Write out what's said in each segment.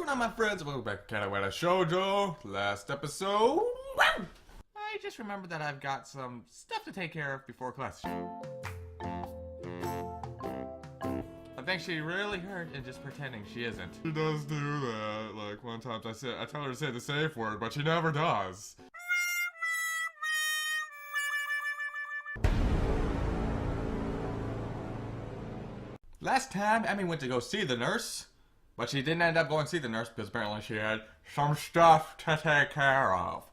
going on, my friends? Welcome back to Katawa Shoujo. Last episode. Wow! I just remembered that I've got some stuff to take care of before class. I think she really hurt and just pretending she isn't. She does do that. Like one time I tell her to say the safe word, but she never does. Last time, Emmy went to go see the nurse, but she didn't end up going to see the nurse because apparently she had some stuff to take care of.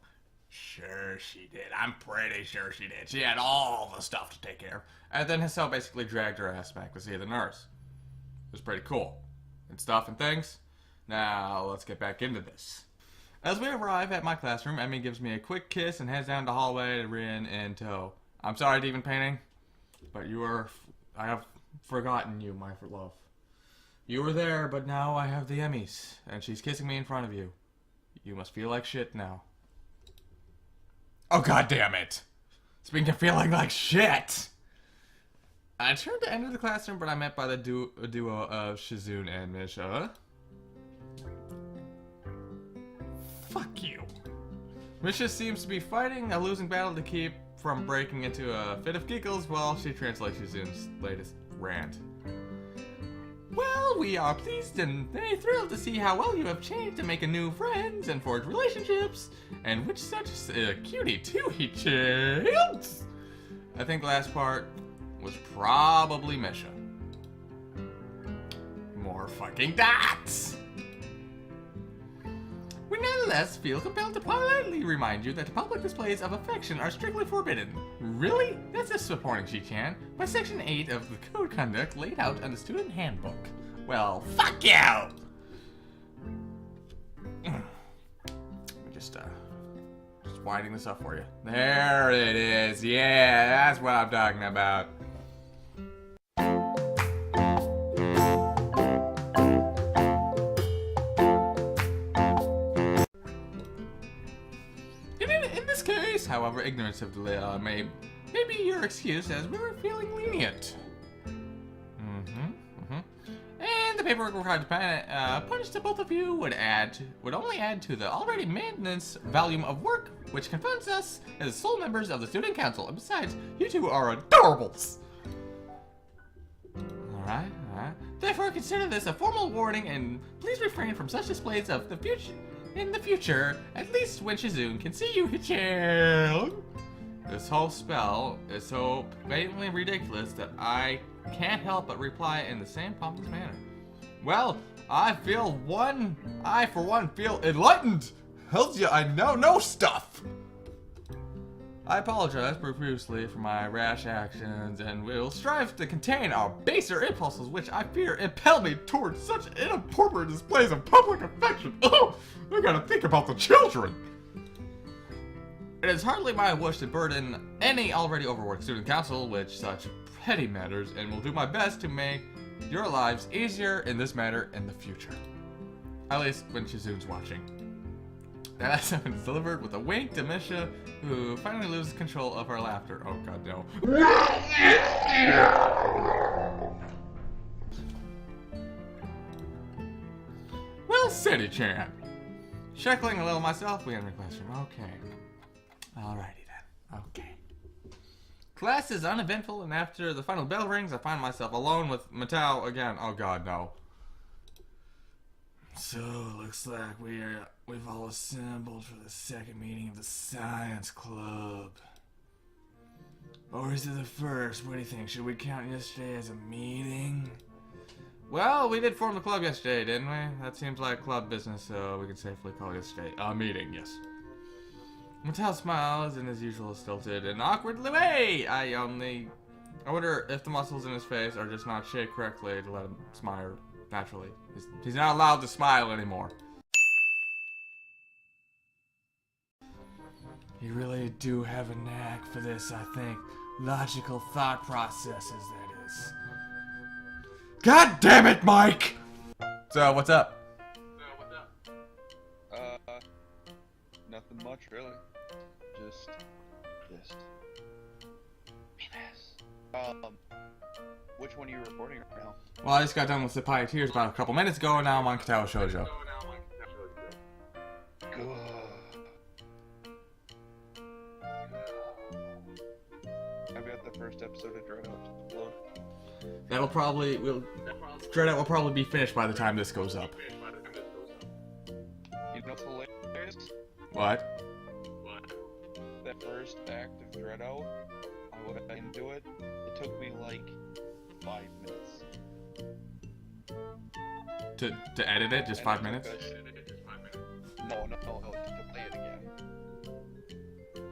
Sure she did. I'm pretty sure she did. She had all the stuff to take care of. And then Hassel basically dragged her ass back to see the nurse. It was pretty cool. And stuff and things. Now, let's get back into this. As we arrive at my classroom, Emmy gives me a quick kiss and heads down the hallway to Rin in tow. I'm sorry, Demon Painting, but I have forgotten you, my love. You were there, but now I have the Emmys, and she's kissing me in front of you. You must feel like shit now. Oh, god damn it! Speaking of feeling like shit! I turned to enter the classroom, but I'm met by the duo of Shizune and Misha. Fuck you. Misha seems to be fighting a losing battle to keep from breaking into a fit of giggles while she translates Shizune's latest rant. Well, we are pleased and very thrilled to see how well you have changed to make new friends and forge relationships, and which such a cutie too he changed. I think the last part was probably Misha. More fucking dots! We nonetheless feel compelled to politely remind you that public displays of affection are strictly forbidden. Really? That's disappointing, Chi-chan. By Section 8 of the Code Conduct laid out in the student handbook. Well, fuck you! Let me just winding this up for you. There it is. Yeah, that's what I'm talking about. However, ignorance of the law may be your excuse, as we were feeling lenient. And the paperwork required to punish the both of you would only add to the already maintenance volume of work, which confronts us as sole members of the student council. And besides, you two are adorables. Alright. Therefore, consider this a formal warning, and please refrain from such displays of the future. In the future, at least when Shizune can see you, Hichan. This whole spell is so blatantly ridiculous that I can't help but reply in the same pompous manner. Well, I for one feel enlightened. Hells yeah, I now know stuff. I apologize profusely for my rash actions and will strive to contain our baser impulses, which I fear impel me towards such inappropriate displays of public affection. Oh, I gotta think about the children. It is hardly my wish to burden any already overworked student council with such petty matters, and will do my best to make your lives easier in this matter in the future. At least when Shizune's watching. That lesson is delivered with a wink to Misha, who finally loses control of her laughter. Oh god, no. Well, City-chan. Chuckling a little myself, we enter the classroom. Okay. Alrighty then. Okay. Class is uneventful, and after the final bell rings, I find myself alone with Matao again. Oh god, no. So, looks like we've all assembled for the second meeting of the Science Club. Or is it the first? What do you think? Should we count yesterday as a meeting? Well, we did form the club yesterday, didn't we? That seems like club business, so we can safely call yesterday a meeting, yes. Mattel smiles in his usual stilted and awkward way. I wonder if the muscles in his face are just not shaped correctly to let him smile naturally. He's not allowed to smile anymore. You really do have a knack for this, I think. Logical thought processes, that is. God damn it, Mike! So, what's up? Nothing much, really. Just which one are you recording right now? Well, I just got done with the Pioneers about a couple minutes ago, and now I'm on Katawa Shoujo. I've got the first episode of Dreadout to upload. Dreadout will probably be finished by the time this goes up. You know what's hilarious? What? That first act of Dreadout, I went into it. It took me like 5 minutes. To edit it, just 5 minutes? No, to play it again.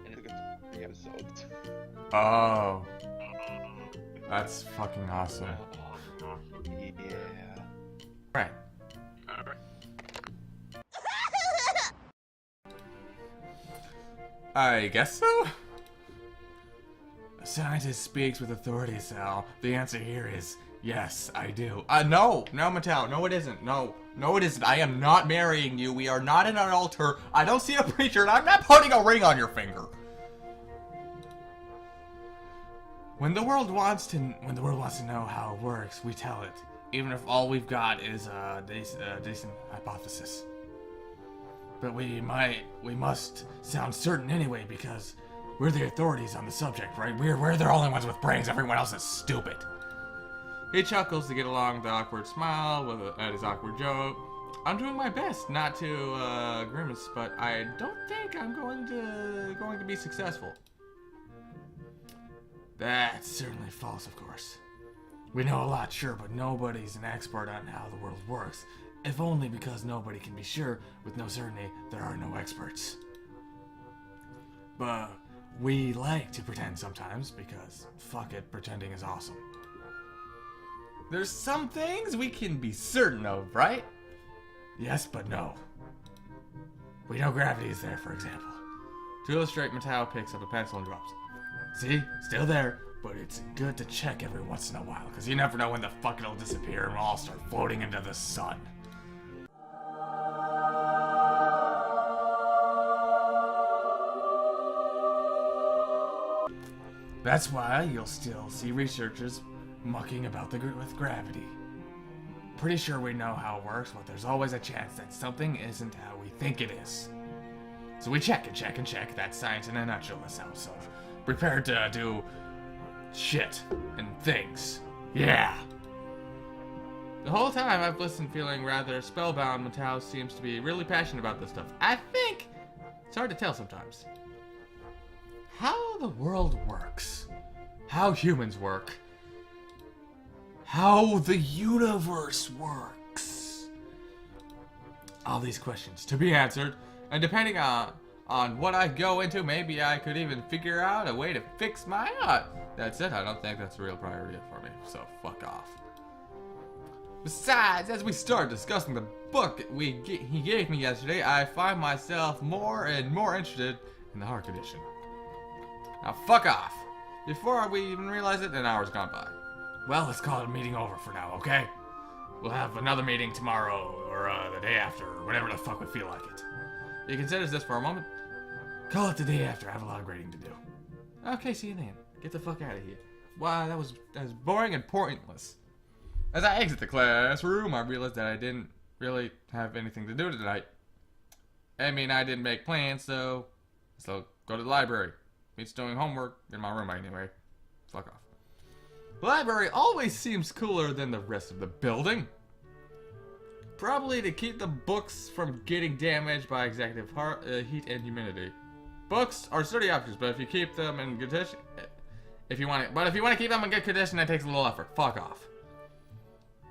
And it took us 3 episodes. Oh. That's fucking awesome. Yeah. Right. I guess so? A scientist speaks with authority, Sal. The answer here is yes, I do. No, Mattel, no it isn't. No, it isn't. I am not marrying you. We are not in an altar. I don't see a preacher, and I'm not putting a ring on your finger. When the world wants to know how it works, we tell it, even if all we've got is a decent hypothesis. But we must sound certain anyway, because we're the authorities on the subject, right? We're the only ones with brains. Everyone else is stupid. He chuckles to get along with the awkward smile at his awkward joke. I'm doing my best not to grimace, but I don't think I'm going to be successful. That's certainly false, of course. We know a lot, sure, but nobody's an expert on how the world works. If only because nobody can be sure with no certainty there are no experts. But we like to pretend sometimes because, fuck it, pretending is awesome. There's some things we can be certain of, right? Yes, but no. We know gravity is there, for example. To illustrate, Mattel picks up a pencil and drops it. See? Still there, but it's good to check every once in a while, because you never know when the fuck it'll disappear and we'll all start floating into the sun. That's why you'll still see researchers mucking about with gravity. Pretty sure we know how it works, but there's always a chance that something isn't how we think it is. So we check and check and check. That's science in a nutshell, this episode. Prepared to do shit and things. Yeah. The whole time I've listened feeling rather spellbound. Mattel seems to be really passionate about this stuff. I think it's hard to tell sometimes. How the world works. How humans work. How the universe works. All these questions to be answered, and depending on what I go into, maybe I could even figure out a way to fix my art. That's it, I don't think that's a real priority for me, so fuck off. Besides, as we start discussing the book he gave me yesterday, I find myself more and more interested in the Hark edition. Now fuck off. Before we even realize it, an hour's gone by. Well, let's call it a meeting over for now, okay? We'll have another meeting tomorrow, or the day after, or whatever the fuck we feel like it. He considers this for a moment. Call it the day after. I have a lot of grading to do. Okay, see you then. Get the fuck out of here. Wow, that was boring and pointless. As I exit the classroom, I realized that I didn't really have anything to do tonight. I mean, I didn't make plans, so go to the library. It's doing homework in my room anyway. Fuck off. The library always seems cooler than the rest of the building. Probably to keep the books from getting damaged by excessive heat and humidity. Books are sturdy objects, but if you keep them in good condition, if you want to keep them in good condition, that takes a little effort. Fuck off.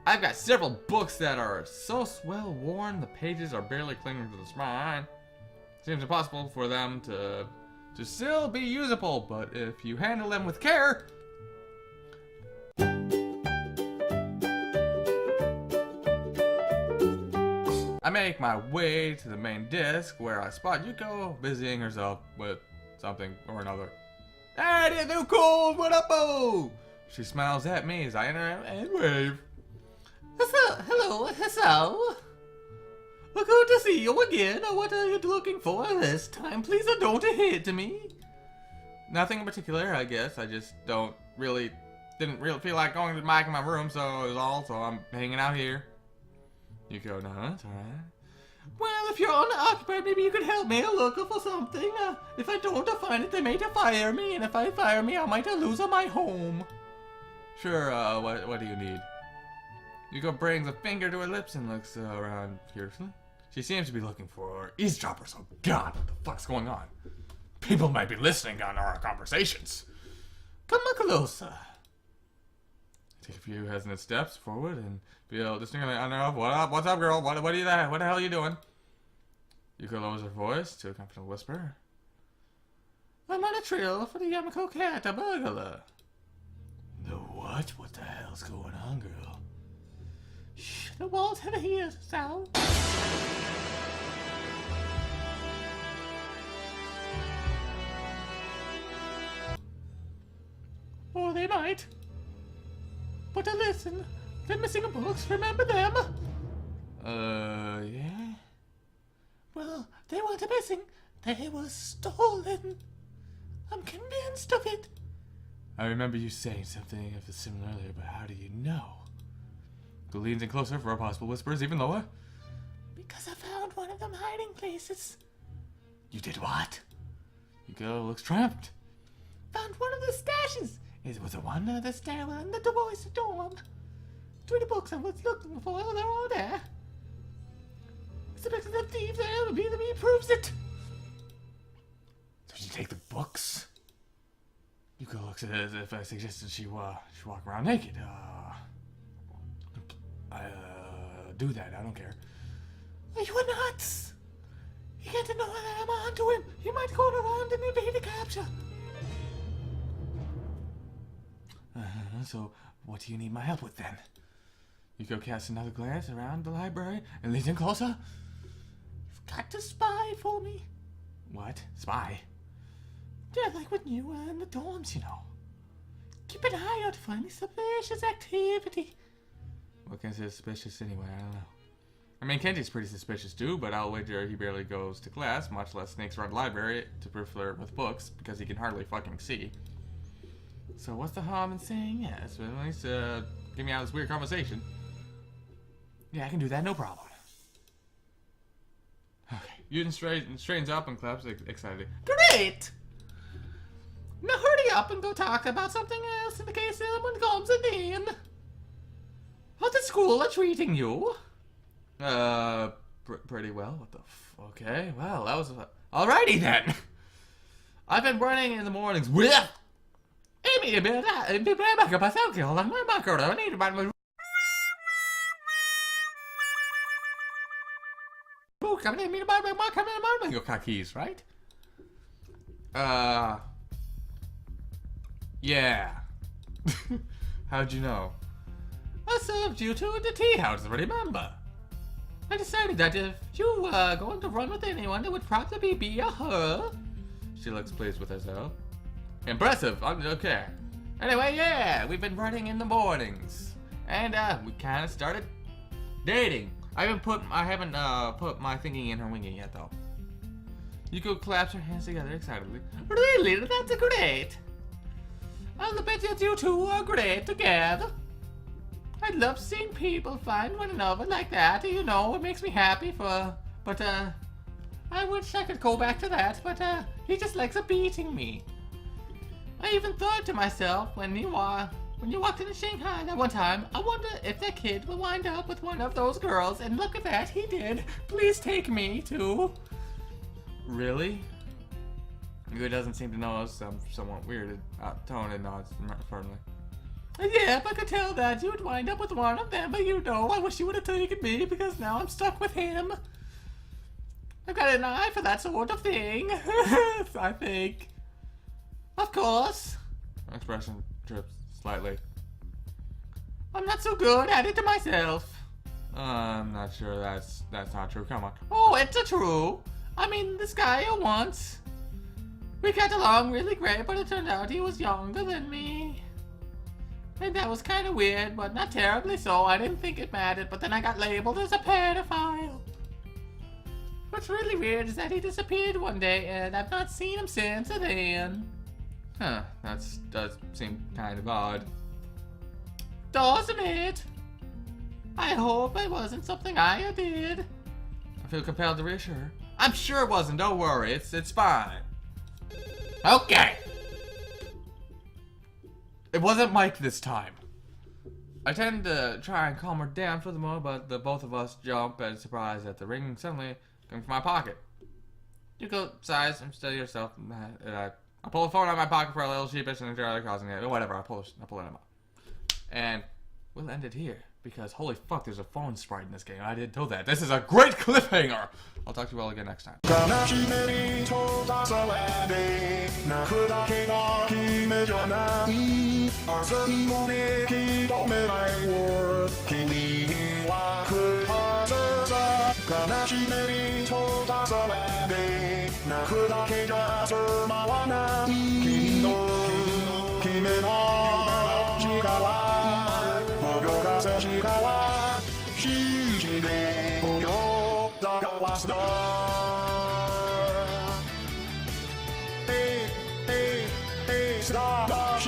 I've got several books that are so well worn, the pages are barely clinging to the spine. Seems impossible for them to still be usable, but if you handle them with care. I make my way to the main disc where I spot Yuko busying herself with something or another. Hey, new cool, what up-o? She smiles at me as I enter and wave. Hello. Well, good to see you again. What are you looking for this time? Please don't hit me. Nothing in particular, I guess. I just didn't really feel like going back in my room, so I'm hanging out here. You go, no, it's alright. Well, if you're unoccupied, maybe you could help me look for something. If I don't find it, they may fire me, and if I fire me, I might lose my home. Sure, what do you need? Yuko brings a finger to her lips and looks around fiercely. She seems to be looking for eavesdroppers. Oh God, what the fuck's going on? People might be listening on our conversations. Come closer. Take a few hesitant steps forward and feel distinctly unnerved. What's up, girl? What are you there? What the hell are you doing? Yuko lowers her voice to a confident whisper. I'm on a trail for the Yamako cat, a burglar. The what? What the hell's going on, girl? Shh, the walls have ears, Sal. Or they might. But listen, the missing books, remember them? Yeah? Well, they weren't missing. They were stolen. I'm convinced of it. I remember you saying something of the similar earlier, but how do you know? Go leans in closer for a possible whispers, even lower. Because I found one of them hiding places. You did what? Yuko looks triumphant. Found one of the stashes. It was a one of the stairwell in the boys' dorm. 20 books I was looking for, they're all there. It's about the thief there, me proves it. So did you take the books? Yuko looks at it as if I suggested she walk around naked. Do that, I don't care. Are you nuts? You can't know that I'm onto him. He might go around and evade the capture. So, what do you need my help with then? Yuko casts another glance around the library and leans in closer. You've got to spy for me. What? Spy? Yeah, like when you were in the dorms, you know. Keep an eye out for any suspicious activity. What considered suspicious anyway? I don't know. I mean, Kenji's pretty suspicious too, but I'll wager he barely goes to class, much less sneaks around the library to flirt with books, because he can hardly fucking see. So what's the harm in saying yes? But at least, get me out of this weird conversation. Yeah, I can do that, no problem. Okay, Yuden straightens up and claps excitedly. Great! Now hurry up and go talk about something else in the case someone comes in. How's the school treating you? Pretty well. What the okay, well, that was... Alrighty then! I've been running in the mornings with... keys, right? Yeah. How'd you know? I served you to the tea house, remember? I decided that if you were going to run with anyone, it would probably be her. She looks pleased with herself. Impressive. Okay. Anyway, yeah, we've been running in the mornings, and we kind of started dating. I haven't put my thinking in her wingy yet, though. Yuko claps her hands together excitedly. Really? That's great. I'll bet you two are great together. I love seeing people find one another like that. You know, it makes me happy but I wish I could go back to that, but he just likes beating me. I even thought to myself when you walked into Shanghai that one time, I wonder if that kid will wind up with one of those girls, and look at that, he did. Please take me too. Really? It doesn't seem to notice I'm somewhat weirded tone and nods firmly. Yeah, I could tell that you would wind up with one of them, but you know, I wish you would have taken me because now I'm stuck with him. I've got an eye for that sort of thing, I think. Of course. Expression trips slightly. I'm not so good at it myself. I'm not sure that's not true. Come on. Oh, it's true. I mean, this guy once. We got along really great, but it turned out he was younger than me. And that was kind of weird, but not terribly so. I didn't think it mattered, but then I got labeled as a pedophile. What's really weird is that he disappeared one day, and I've not seen him since then. Huh, that does seem kind of odd. Doesn't it? I hope it wasn't something I did. I feel compelled to reassure her. I'm sure it wasn't, don't worry, it's fine. Okay! It wasn't Mike this time. I tend to try and calm her down for the moment, but the both of us jump and surprise at the ring suddenly coming from my pocket. You go size and steady yourself, and I pull the phone out of my pocket for a little sheepish and entirely causing it. Whatever, I pull it out. And we'll end it here, because holy fuck, there's a phone sprite in this game. I didn't know that. This is a great cliffhanger! I'll talk to you all again next time. Hey, stop.